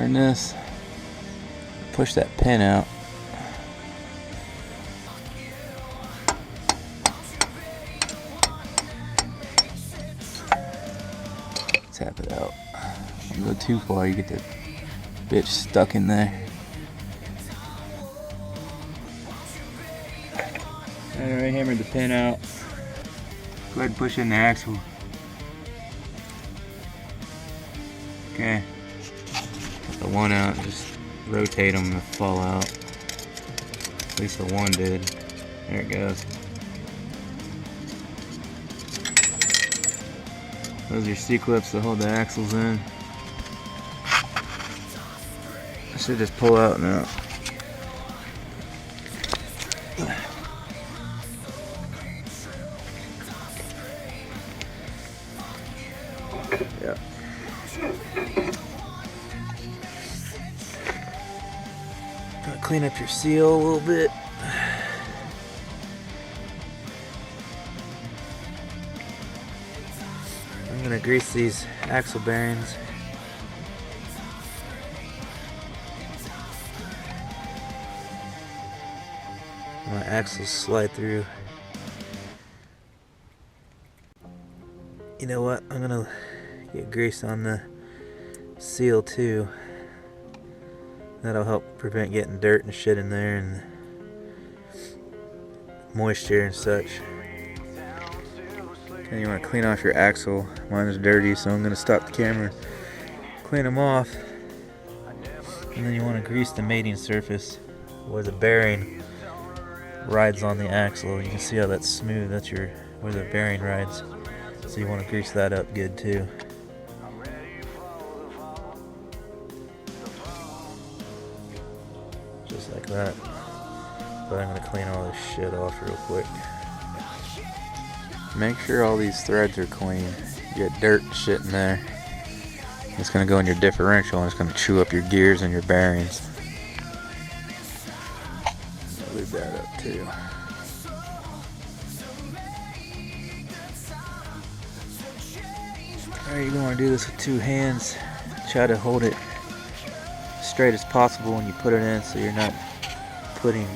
Turn this, push that pin out. Tap it out. Don't go too far, you get the bitch stuck in there. Alright, hammered the pin out. Go ahead and push in the axle. Okay. Got the one out, just rotate them to fall out. At least the one did. There it goes. Those are your C-clips to hold the axles in. I should just pull out now. Yep. Gotta clean up your seal a little bit. I'm gonna grease these axle bearings. My axles slide through. You know what? I'm gonna get grease on the seal too. That'll help prevent getting dirt and shit in there and moisture and such. Okay, you want to clean off your axle. Mine is dirty, so I'm going to stop the camera, clean them off, and then you want to grease the mating surface where the bearing rides on the axle. You can see how that's smooth. That's where the bearing rides. So you want to grease that up good too. Just like that. But I'm going to clean all this shit off real quick. Make sure all these threads are clean. You got dirt and shit in there. It's going to go in your differential and it's going to chew up your gears and your bearings. Leave that up too. Alright, you're going to do this with two hands. Try to hold it straight as possible when you put it in so you're not putting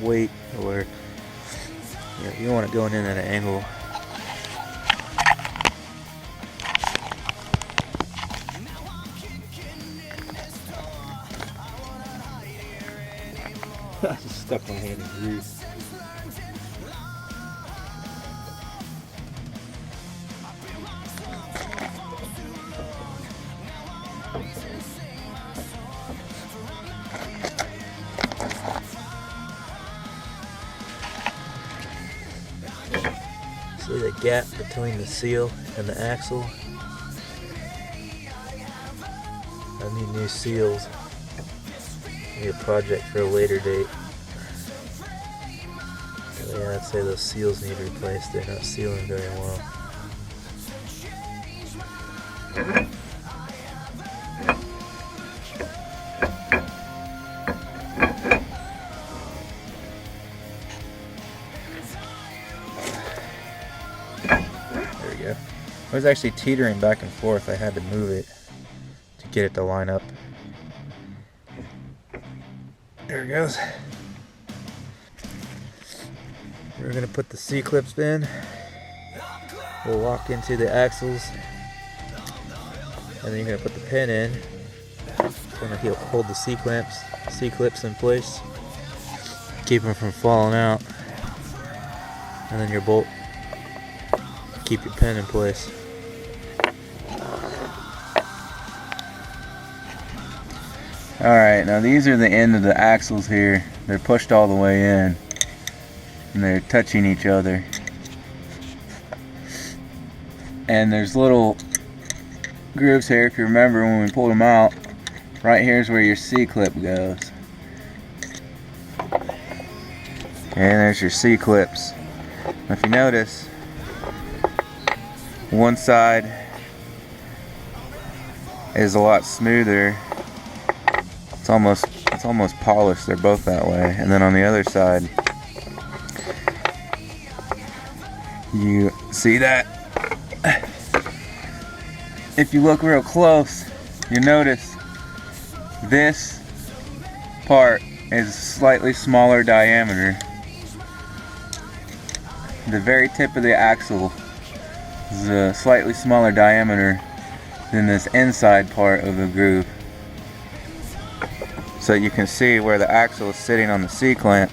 weight or you don't want it going in at an angle. I just stuck my hand in grease. See the gap between the seal and the axle? I need new seals. Be a project for a later date. But yeah, I'd say those seals need replaced. They're not sealing very well. There we go. I was actually teetering back and forth. I had to move it to get it to line up. There it goes. We're going to put the C-clips in. We'll walk into the axles. And then you're going to put the pin in. It's going to hold the C-clips in place. Keep them from falling out. And then your bolt. Keep your pin in place. Alright, now these are the end of the axles here. They're pushed all the way in. And they're touching each other. And there's little grooves here, if you remember when we pulled them out. Right here's where your C-clip goes. And there's your C-clips. If you notice, one side is a lot smoother. It's almost polished. They're both that way. And then on the other side, you see that? If you look real close, you notice this part is slightly smaller diameter. The very tip of the axle is a slightly smaller diameter than this inside part of the groove. So you can see where the axle is sitting on the C-clamp.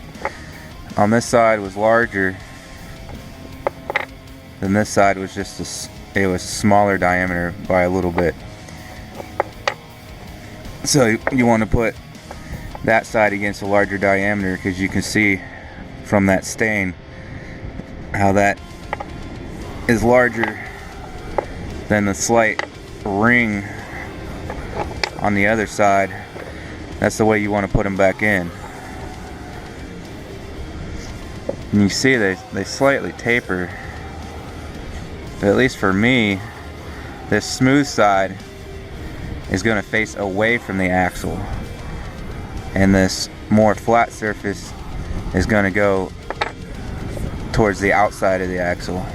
On this side was larger than this side was just it was smaller diameter by a little bit. So you want to put that side against a larger diameter because you can see from that stain how that is larger than the slight ring on the other side. That's the way you want to put them back in. And you see they slightly taper. But at least for me, this smooth side is going to face away from the axle. And this more flat surface is going to go towards the outside of the axle.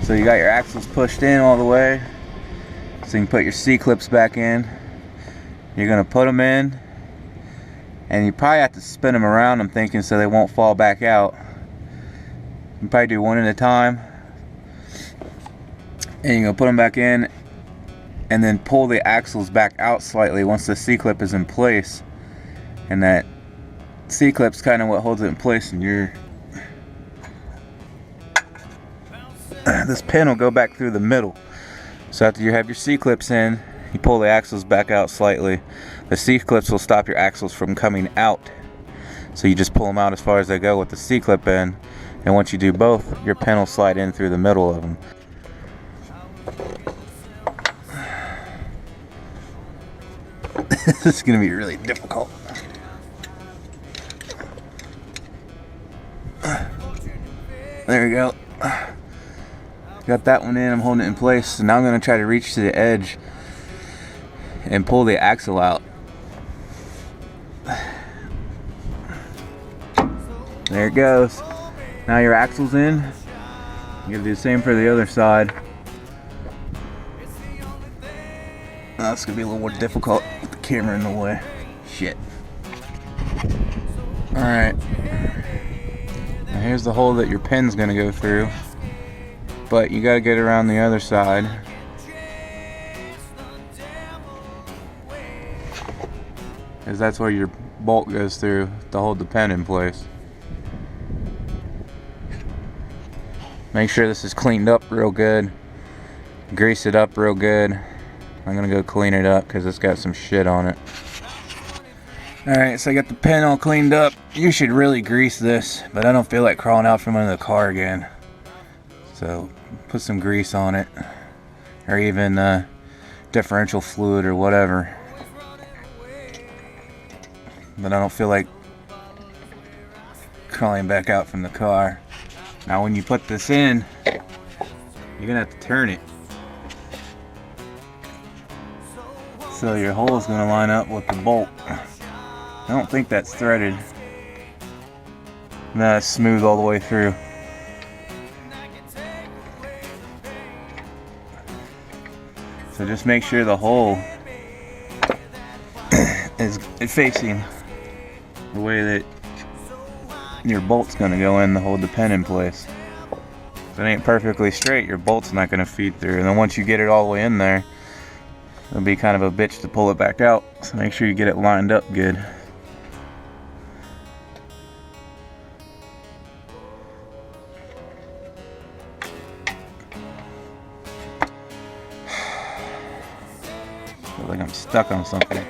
So you got your axles pushed in all the way. So you can put your C-clips back in. You're going to put them in. And you probably have to spin them around, I'm thinking, so they won't fall back out. You probably do one at a time. And you're going to put them back in. And then pull the axles back out slightly once the C-clip is in place. And that C-clip's kind of what holds it in place. And this pin will go back through the middle. So after you have your C-clips in, you pull the axles back out slightly. The C-clips will stop your axles from coming out. So you just pull them out as far as they go with the C-clip in. And once you do both, your pin will slide in through the middle of them. This is going to be really difficult. There we go. Got that one in. I'm holding it in place. So now I'm going to try to reach to the edge and pull the axle out. There it goes. Now your axle's in. You gotta do the same for the other side. Oh, it's gonna be a little more difficult with the camera in the way. Shit. Alright. Now here's the hole that your pin's gonna go through. But you gotta get around the other side. Because that's where your bolt goes through to hold the pin in place. Make sure this is cleaned up real good. Grease it up real good. I'm gonna go clean it up because it's got some shit on it. Alright, so I got the pin all cleaned up. You should really grease this, but I don't feel like crawling out from under the car again. So put some grease on it, or even differential fluid or whatever. But I don't feel like crawling back out from the car. Now when you put this in, you're gonna have to turn it. So your hole is gonna line up with the bolt. I don't think that's threaded. No, it's smooth all the way through. So just make sure the hole is facing the way that your bolt's gonna go in to hold the pin in place. If it ain't perfectly straight, your bolt's not gonna feed through. And then once you get it all the way in there, it'll be kind of a bitch to pull it back out. So make sure you get it lined up good. I feel like I'm stuck on something.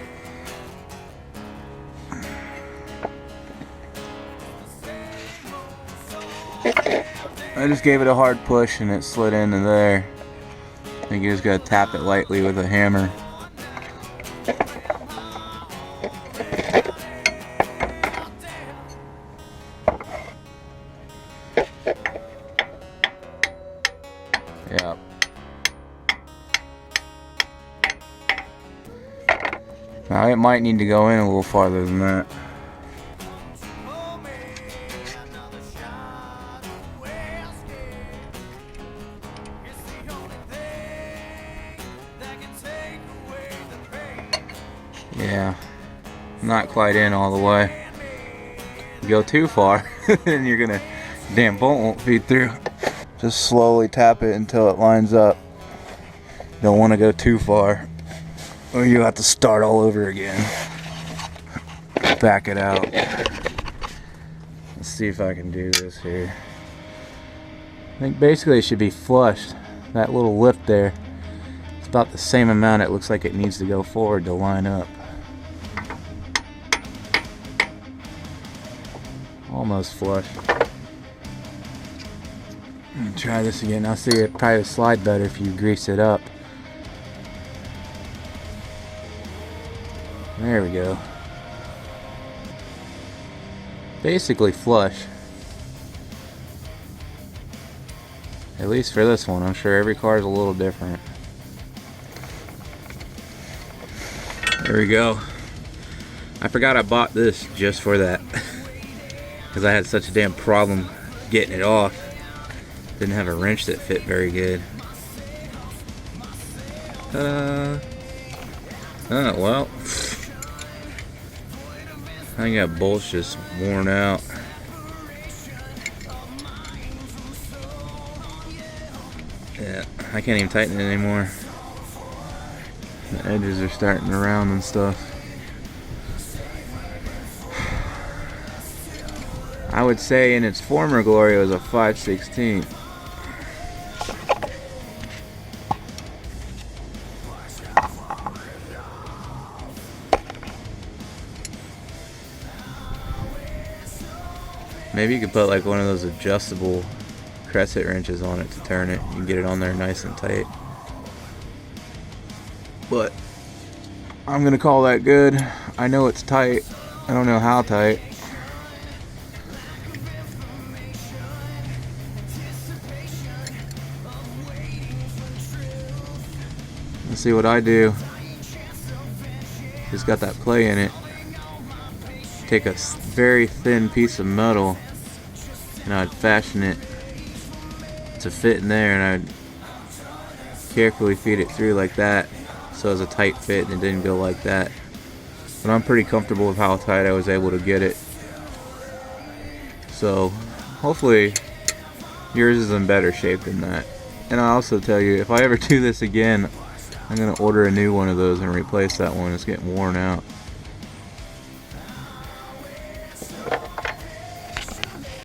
I just gave it a hard push and it slid into there. I think you just gotta tap it lightly with a hammer. Yeah. Now it might need to go in a little farther than that. Yeah, not quite in all the way. You go too far, then you're gonna, damn bolt won't feed through. Just slowly tap it until it lines up. Don't want to go too far, or you have to start all over again. Back it out. Let's see if I can do this here. I think basically it should be flushed. That little lift there, it's about the same amount it looks like it needs to go forward to line up. Almost flush. Try this again. I'll see it probably slide better if you grease it up. There we go. Basically flush. At least for this one. I'm sure every car is a little different. There we go. I forgot I bought this just for that. Because I had such a damn problem getting it off. Didn't have a wrench that fit very good. Ta-da! Oh, well. I think that bolt's just worn out. Yeah, I can't even tighten it anymore. The edges are starting to round and stuff. I would say in its former glory it was a 5/16. Maybe you could put like one of those adjustable crescent wrenches on it to turn it. You can get it on there nice and tight. But I'm gonna call that good. I know it's tight. I don't know how tight. Let's see what I do. It's got that play in it. Take a very thin piece of metal and I'd fashion it to fit in there, and I'd carefully feed it through like that so it was a tight fit and it didn't go like that. But I'm pretty comfortable with how tight I was able to get it. So hopefully yours is in better shape than that. And I'll also tell you, if I ever do this again, I'm going to order a new one of those and replace that one. It's getting worn out.